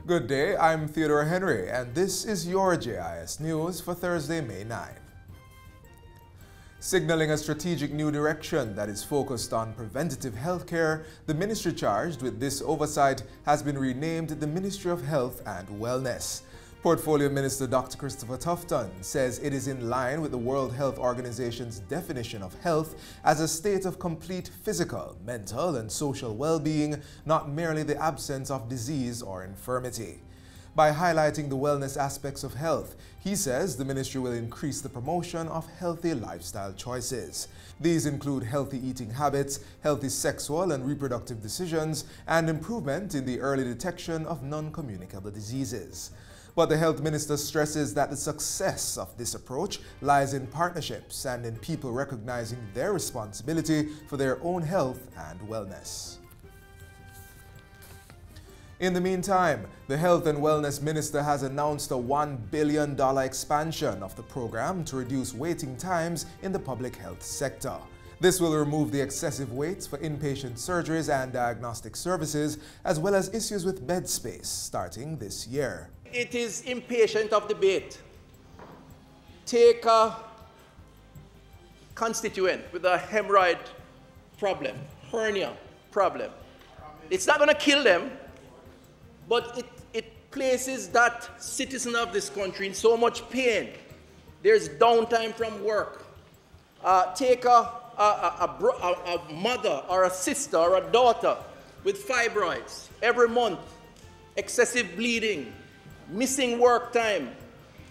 Good day, I'm Theodore Henry, and this is your JIS News for Thursday, May 9. Signaling a strategic new direction that is focused on preventative health care, the ministry charged with this oversight has been renamed the Ministry of Health and Wellness. Portfolio Minister Dr. Christopher Tufton says it is in line with the World Health Organization's definition of health as a state of complete physical, mental, and social well-being, not merely the absence of disease or infirmity. By highlighting the wellness aspects of health, he says the ministry will increase the promotion of healthy lifestyle choices. These include healthy eating habits, healthy sexual and reproductive decisions, and improvement in the early detection of non-communicable diseases. But the health minister stresses that the success of this approach lies in partnerships and in people recognizing their responsibility for their own health and wellness. In the meantime, the Health and Wellness Minister has announced a $1 billion expansion of the program to reduce waiting times in the public health sector. This will remove the excessive waits for inpatient surgeries and diagnostic services, as well as issues with bed space starting this year. It is impatient of debate. Take a constituent with a hemorrhoid problem, hernia problem. It's not going to kill them, but it places that citizen of this country in so much pain. There's downtime from work. Take a mother or a sister or a daughter with fibroids every month, excessive bleeding, missing work time,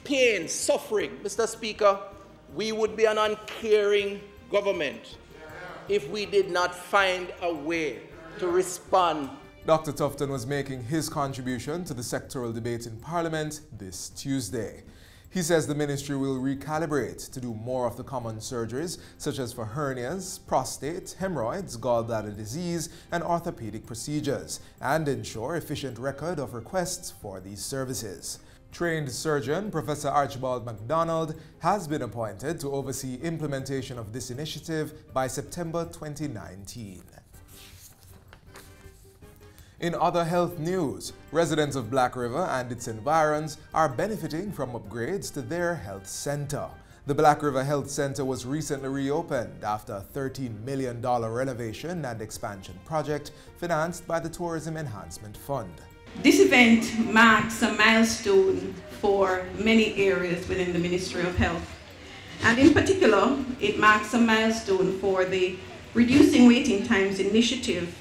pain, suffering. Mr. Speaker, we would be an uncaring government if we did not find a way to respond. Dr. Tufton was making his contribution to the sectoral debate in Parliament this Tuesday. He says the ministry will recalibrate to do more of the common surgeries, such as for hernias, prostate, hemorrhoids, gallbladder disease, and orthopedic procedures, and ensure efficient record of requests for these services. Trained surgeon Professor Archibald MacDonald has been appointed to oversee implementation of this initiative by September 2019. In other health news, residents of Black River and its environs are benefiting from upgrades to their health center. The Black River Health Center was recently reopened after a $13 million renovation and expansion project financed by the Tourism Enhancement Fund. This event marks a milestone for many areas within the Ministry of Health. And in particular, it marks a milestone for the Reducing Waiting Times initiative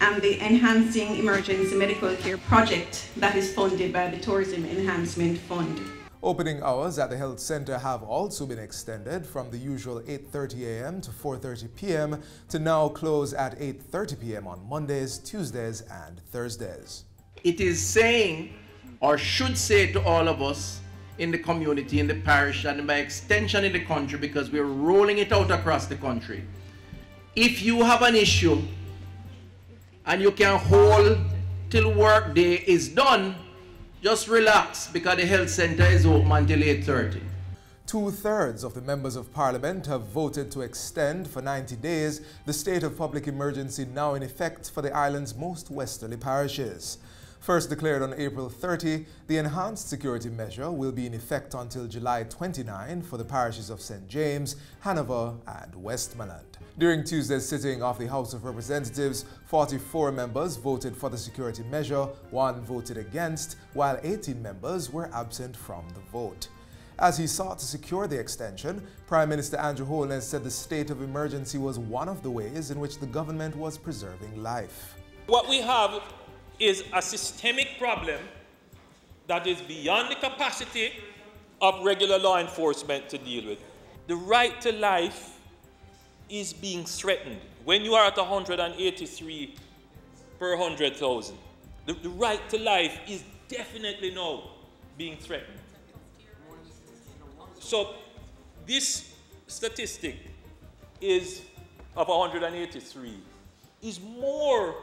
and the Enhancing Emergency Medical Care project that is funded by the Tourism Enhancement Fund. Opening hours at the health center have also been extended from the usual 8:30 a.m. to 4:30 p.m. to now close at 8:30 p.m. on Mondays, Tuesdays, and Thursdays. It is saying, or should say to all of us in the community, in the parish, and by extension in the country, because we're rolling it out across the country. If you have an issue and you can hold till work day is done, just relax, because the health center is open until 8:30. 2/3 of the members of Parliament have voted to extend for 90 days the state of public emergency now in effect for the island's most westerly parishes. First declared on April 30, the enhanced security measure will be in effect until July 29 for the parishes of St. James, Hanover, and Westmoreland. During Tuesday's sitting of the House of Representatives, 44 members voted for the security measure, 1 voted against, while 18 members were absent from the vote. As he sought to secure the extension, Prime Minister Andrew Holness said the state of emergency was one of the ways in which the government was preserving life. What we have is a systemic problem that is beyond the capacity of regular law enforcement to deal with. The right to life is being threatened. When you are at 183 per 100,000, the right to life is definitely now being threatened. So this statistic is of 183 is more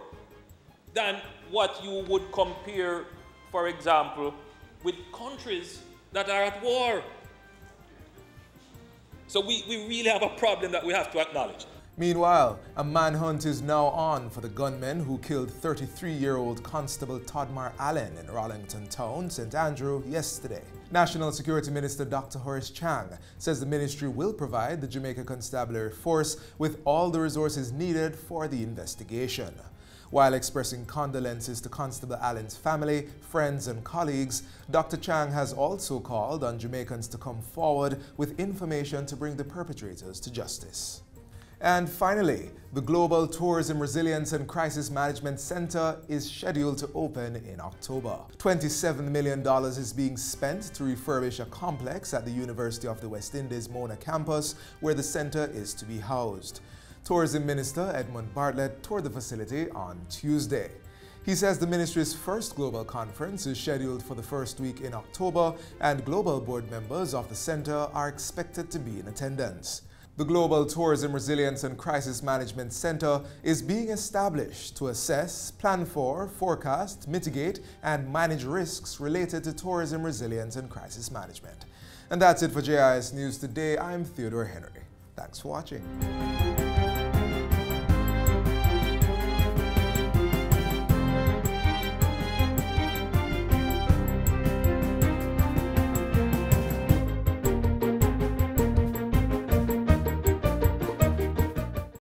than what you would compare, for example, with countries that are at war. So we really have a problem that we have to acknowledge. Meanwhile, a manhunt is now on for the gunman who killed 33-year-old Constable Todmar Allen in Rollington Town, St. Andrew, yesterday. National Security Minister Dr. Horace Chang says the ministry will provide the Jamaica Constabulary Force with all the resources needed for the investigation. While expressing condolences to Constable Allen's family, friends and colleagues, Dr. Chang has also called on Jamaicans to come forward with information to bring the perpetrators to justice. And finally, the Global Tourism Resilience and Crisis Management Center is scheduled to open in October. $27 million is being spent to refurbish a complex at the University of the West Indies Mona campus where the center is to be housed. Tourism Minister Edmund Bartlett toured the facility on Tuesday. He says the ministry's first global conference is scheduled for the first week in October, and global board members of the center are expected to be in attendance. The Global Tourism Resilience and Crisis Management Center is being established to assess, plan for, forecast, mitigate, and manage risks related to tourism resilience and crisis management. And that's it for JIS News Today. I'm Theodore Henry. Thanks for watching.